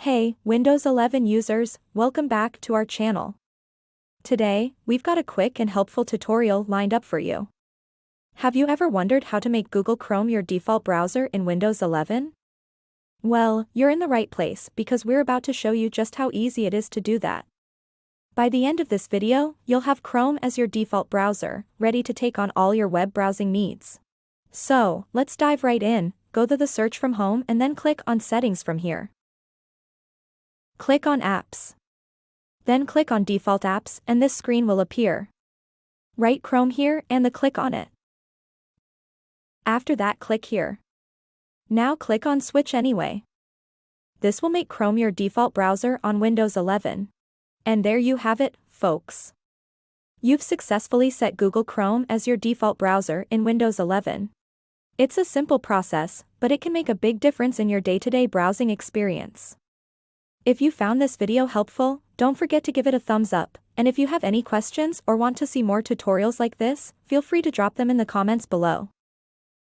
Hey, Windows 11 users, welcome back to our channel. Today, we've got a quick and helpful tutorial lined up for you. Have you ever wondered how to make Google Chrome your default browser in Windows 11? Well, you're in the right place because we're about to show you just how easy it is to do that. By the end of this video, you'll have Chrome as your default browser, ready to take on all your web browsing needs. So, let's dive right in, go to the search from home and then click on Settings from here. Click on Apps. Then click on Default Apps and this screen will appear. Write Chrome here and click on it. After that, click here. Now click on Switch Anyway. This will make Chrome your default browser on Windows 11. And there you have it, folks. You've successfully set Google Chrome as your default browser in Windows 11. It's a simple process, but it can make a big difference in your day-to-day browsing experience. If you found this video helpful, don't forget to give it a thumbs up, and if you have any questions or want to see more tutorials like this, feel free to drop them in the comments below.